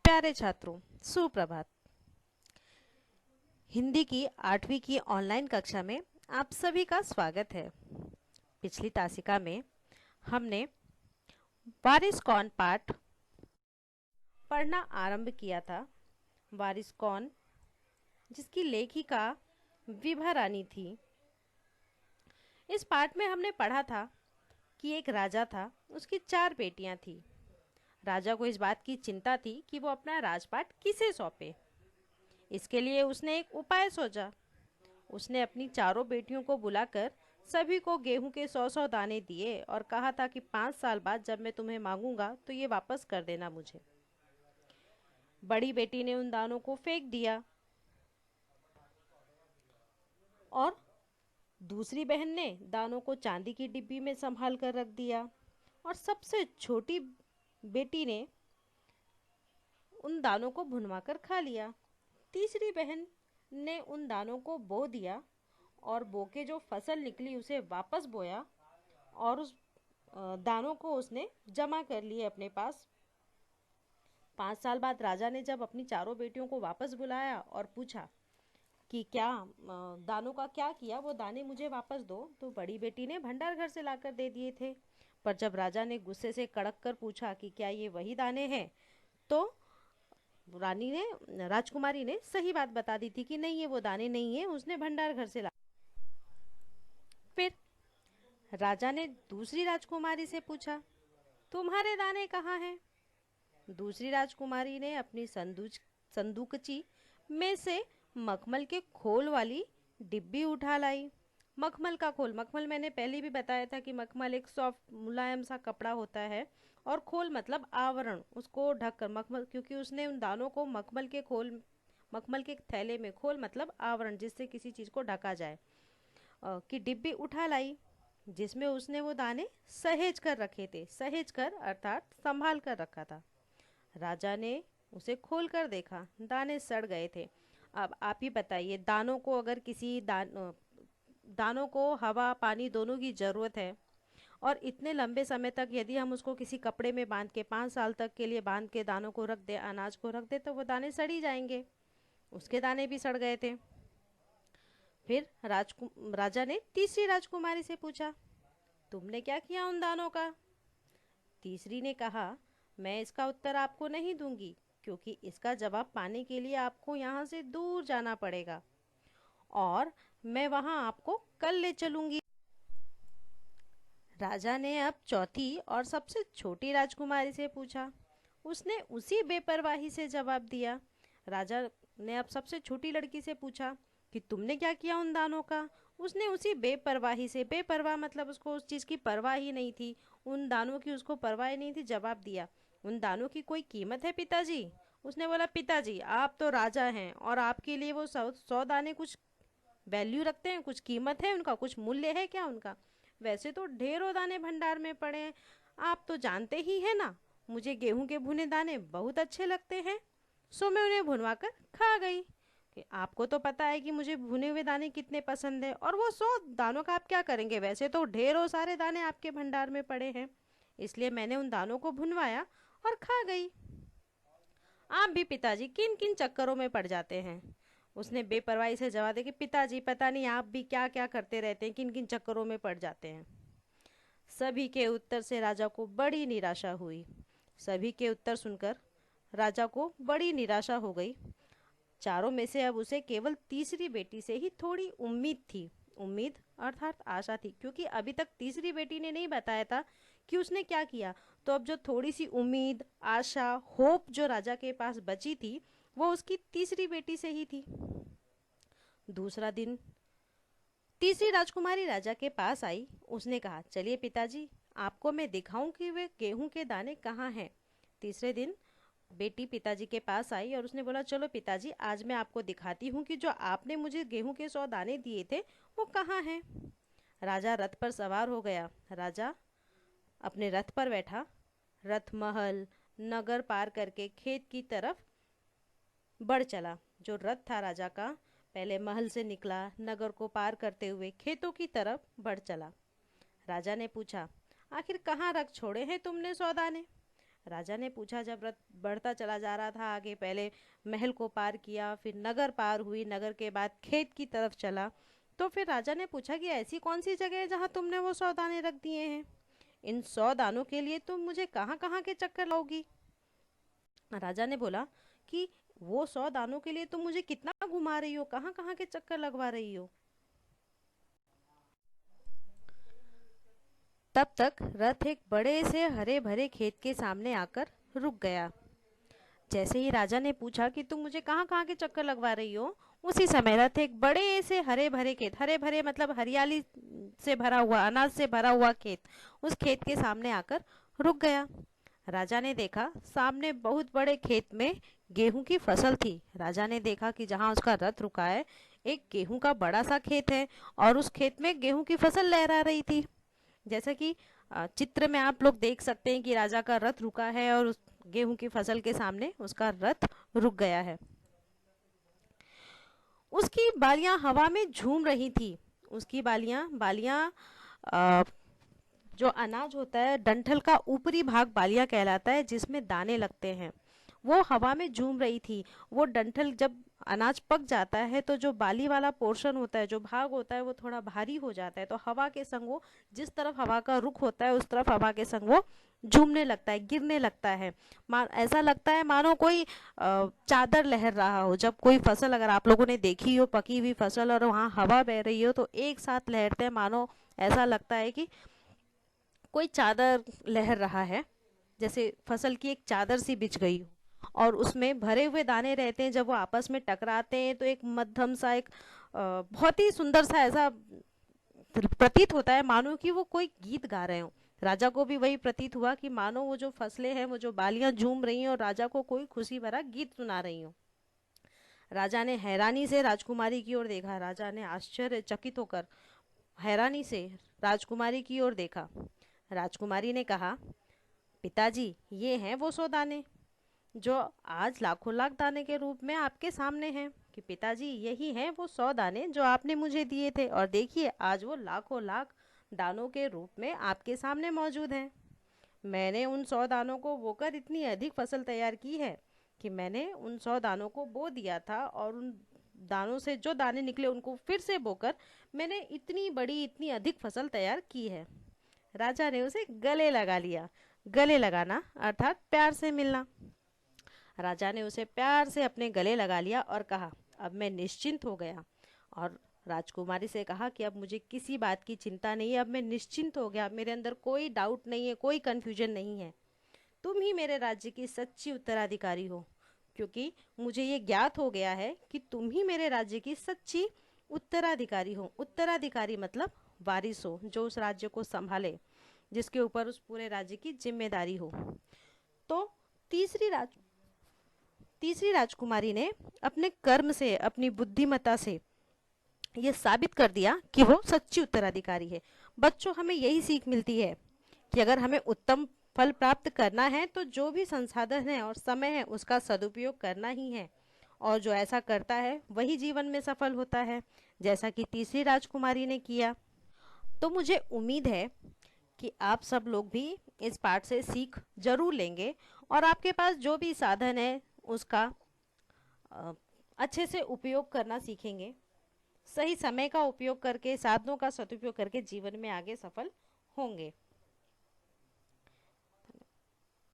प्यारे छात्रों, सुप्रभात। हिंदी की 8वीं की ऑनलाइन कक्षा में आप सभी का स्वागत है। पिछली तासिका में हमने वारिस कौन पाठ पढ़ना आरंभ किया था। वारिस कौन, जिसकी लेखिका विभा रानी थी। इस पाठ में हमने पढ़ा था कि एक राजा था, उसकी 4 बेटियां थी। राजा को इस बात की चिंता थी कि वो अपना राजपाट किसे सौंपे। इसके लिए उसने एक उपाय सोचा। उसने अपनी चारों बेटियों को बुलाकर सभी को गेहूं के 100-100 दाने दिए और कहा था कि 5 साल बाद जब मैं तुम्हें मांगूंगा तो ये वापस कर देना मुझे। बड़ी बेटी ने उन दानों को फेंक दिया और दूसरी बहन ने दानों को चांदी की डिब्बी में संभाल कर रख दिया और सबसे छोटी बेटी ने उन दानों को भुनवा कर खा लिया। तीसरी बहन ने उन दानों को बो दिया और बो के जो फसल निकली उसे वापस बोया और उस दानों को उसने जमा कर लिए अपने पास। 5 साल बाद राजा ने जब अपनी चारों बेटियों को वापस बुलाया और पूछा कि क्या दानों का क्या किया, वो दाने मुझे वापस दो, तो बड़ी बेटी ने भंडार घर से लाकर दे दिए थे। पर जब राजा ने गुस्से से कड़क कर पूछा कि क्या ये वही दाने हैं, तो राजकुमारी ने सही बात बता दी थी कि नहीं, ये वो दाने नहीं है, उसने भंडार घर से ला। फिर राजा ने दूसरी राजकुमारी से पूछा, तुम्हारे दाने कहाँ हैं? दूसरी राजकुमारी ने अपनी संदूकची में से मखमल के खोल वाली डिब्बी उठा लाई। मखमल का खोल, मखमल मैंने पहले भी बताया था कि मखमल एक सॉफ्ट मुलायम सा कपड़ा होता है और खोल मतलब आवरण, उसको ढककर मखमल, क्योंकि उसने उन दानों को मखमल के थैले में, खोल मतलब आवरण जिससे किसी चीज को ढका जाए, की डिब्बी उठा लाई जिसमें उसने वो दाने सहेज कर रखे थे। सहेज कर अर्थात संभाल कर रखा था। राजा ने उसे खोल कर देखा, दाने सड़ गए थे। अब आप ही बताइए, दानों को अगर दानों को हवा पानी दोनों की ज़रूरत है और इतने लंबे समय तक यदि हम उसको किसी कपड़े में बांध के 5 साल तक के लिए बांध के दानों को रख दे, अनाज को रख दे, तो वो दाने सड़ ही जाएंगे। उसके दाने भी सड़ गए थे। फिर राजा ने तीसरी राजकुमारी से पूछा, तुमने क्या किया उन दानों का? तीसरी ने कहा, मैं इसका उत्तर आपको नहीं दूंगी, क्योंकि इसका जवाब पाने के लिए आपको यहाँ से दूर जाना पड़ेगा और मैं वहाँ आपको कल ले चलूंगी। राजा ने अब चौथी और सबसे छोटी राजकुमारी से पूछा। उसने उसी बेपरवाही से जवाब दिया। राजा ने अब सबसे छोटी लड़की से पूछा कि तुमने क्या किया उन दानों का? उसने उसी बेपरवाही से, बेपरवाह मतलब उसको उस चीज़ की परवाह ही नहीं थी, उन दानों की उसको परवाह ही नहीं थी, जवाब दिया, उन दानों की कोई कीमत है पिताजी? उसने बोला, पिताजी आप तो राजा हैं और आपके लिए वो 100 दाने कुछ वैल्यू रखते हैं, कुछ कीमत है उनका, कुछ मूल्य है क्या उनका? वैसे तो ढेरों दाने भंडार में पड़े हैं, आप तो जानते ही हैं ना, मुझे गेहूं के भुने दाने बहुत अच्छे लगते हैं, सो मैं उन्हें भुनवा कर खा गई। कि आपको तो पता है कि मुझे भुने हुए दाने कितने पसंद है, और वो 100 दानों का आप क्या करेंगे? वैसे तो ढेरों सारे दाने आपके भंडार में पड़े हैं, इसलिए मैंने उन दानों को भुनवाया और खा गई। आप भी पिताजी किन किन चक्करों में पड़ जाते हैं? उसने बेपरवाही से जवाब दिया कि पिताजी पता नहीं आप भी क्या क्या करते रहते हैं, किन किन चक्करों में पड़ जाते हैं। सभी के उत्तर से राजा को बड़ी निराशा हुई। सभी के उत्तर सुनकर राजा को बड़ी निराशा हो गई। चारों में से अब उसे केवल तीसरी बेटी से ही थोड़ी उम्मीद थी। उम्मीद अर्थात आशा थी, क्योंकि अभी तक तीसरी बेटी ने नहीं बताया था कि उसने क्या किया। तो अब जो थोड़ी सी उम्मीद, आशा, होप जो राजा के पास बची थी, वो उसकी तीसरी बेटी से ही थी। दूसरा दिन तीसरी राजकुमारी राजा के पास आई। उसने कहा, चलिए पिताजी, आपको मैं दिखाऊं कि वे गेहूं के दाने कहाँ हैं। तीसरे दिन बेटी पिताजी के पास आई और उसने बोला, चलो पिताजी, आज मैं आपको दिखाती हूँ कि जो आपने मुझे गेहूं के 100 दाने दिए थे वो कहाँ हैं। राजा रथ पर सवार हो गया। राजा अपने रथ पर बैठा। रथ महल नगर पार करके खेत की तरफ बढ़ चला। जो रथ था राजा का, पहले महल से निकला, नगर को पार करते हुए खेतों की तरफ बढ़ चला। राजा ने पूछा, आखिर कहाँ रख छोड़े हैं तुमने 100 दाने? राजा ने पूछा। जब रथ बढ़ता चला जा रहा था आगे, पहले महल को पार किया, फिर नगर पार हुई, नगर के बाद खेत की तरफ चला, तो फिर राजा ने पूछा कि ऐसी कौन सी जगह है जहाँ तुमने वो 100 दाने रख दिए हैं? इन 100 दानों के लिए तुम मुझे कहाँ कहाँ के चक्कर लाओगी? राजा ने बोला कि वो 100 दानों के लिए तुम मुझे कितना घुमा रही हो, कहाँ कहाँ के चक्कर लगवा रही हो? तब तक रथ एक बड़े से हरे भरे खेत के सामने आकर रुक गया। जैसे ही राजा ने पूछा कि तुम मुझे कहाँ कहाँ के चक्कर लगवा रही हो, उसी समय रथ एक बड़े से हरे भरे खेत, हरे भरे मतलब हरियाली से भरा हुआ, अनाज से भरा हुआ खेत, उस खेत के सामने आकर रुक गया। राजा ने देखा सामने बहुत बड़े खेत में गेहूं की फसल थी। राजा ने देखा कि जहाँ उसका रथ रुका है, एक गेहूं का बड़ा सा खेत है और उस खेत में गेहूं की फसल लहरा रही थी। जैसा कि चित्र में आप लोग देख सकते हैं कि राजा का रथ रुका है और उस गेहूं की फसल के सामने उसका रथ रुक गया है। उसकी बालियां हवा में झूम रही थी। उसकी बालियां बालियां अ, जो अनाज होता है, डंठल का ऊपरी भाग बालियां कहलाता है, जिसमें दाने लगते हैं, वो हवा में झूम रही थी। वो डंठल जब अनाज पक जाता है तो जो बाली वाला पोर्शन होता है, जो भाग होता है, वो थोड़ा भारी हो जाता है, तो हवा के संग वो, जिस तरफ हवा का रुख होता है उस तरफ हवा के संग वो झूमने लगता है, गिरने लगता है। ऐसा लगता है मानो कोई चादर लहर रहा हो। जब कोई फसल, अगर आप लोगों ने देखी हो पकी हुई फसल और वहाँ हवा बह रही हो, तो एक साथ लहरते हैं, मानो ऐसा लगता है कि कोई चादर लहर रहा है, जैसे फसल की एक चादर सी बिछ गई हो और उसमें भरे हुए दाने रहते हैं। जब वो आपस में टकराते हैं तो एक मध्यम सा, एक बहुत ही सुंदर सा ऐसा प्रतीत होता है, मानो कि वो कोई गीत गा रहे हो। राजा को भी वही प्रतीत हुआ कि मानो वो जो फसलें हैं, वो जो बालियां झूम रही हैं और राजा को कोई खुशी भरा गीत सुना रही हो। राजा ने हैरानी से राजकुमारी की ओर देखा। राजा ने आश्चर्यचकित होकर हैरानी से राजकुमारी की ओर देखा। राजकुमारी ने कहा, पिताजी, ये हैं वो 100 दाने जो आज लाखों लाख दाने के रूप में आपके सामने हैं। कि पिताजी, यही हैं वो 100 दाने जो आपने मुझे दिए थे, और देखिए आज वो लाखों लाख दानों के रूप में आपके सामने मौजूद हैं। मैंने उन 100 दानों को बोकर इतनी अधिक फसल तैयार की है कि मैंने उन 100 दानों को बो दिया था, और उन दानों से जो दाने निकले उनको फिर से बोकर मैंने इतनी बड़ी, इतनी अधिक फसल तैयार की है। राजा ने उसे गले लगा लिया। गले लगाना अर्थात प्यार से मिलना। राजा ने उसे प्यार से अपने गले लगा लिया और कहा, अब मैं निश्चिंत हो गया। और राजकुमारी से कहा कि अब मुझे किसी बात की चिंता नहीं है, अब मैं निश्चिंत हो गया, मेरे अंदर कोई डाउट नहीं है, कोई कन्फ्यूजन नहीं है। तुम ही मेरे राज्य की सच्ची उत्तराधिकारी हो, क्योंकि मुझे ये ज्ञात हो गया है कि तुम ही मेरे राज्य की सच्ची उत्तराधिकारी हो। उत्तराधिकारी मतलब वारिस हो, जो उस राज्य को संभाले, जिसके ऊपर उस पूरे राज्य की जिम्मेदारी हो। तो तीसरी राज तीसरी राजकुमारी ने अपने कर्म से, अपनी बुद्धिमत्ता से ये साबित कर दिया कि वो सच्ची उत्तराधिकारी है। बच्चों, हमें यही सीख मिलती है कि अगर हमें उत्तम फल प्राप्त करना है तो जो भी संसाधन है और समय है उसका सदुपयोग करना ही है, और जो ऐसा करता है वही जीवन में सफल होता है, जैसा कि तीसरी राजकुमारी ने किया। तो मुझे उम्मीद है कि आप सब लोग भी इस पाठ से सीख जरूर लेंगे, और आपके पास जो भी साधन है उसका अ, अच्छे से उपयोग करना सीखेंगे। सही समय का उपयोग करके, साधनों का सदुपयोग करके जीवन में आगे सफल होंगे।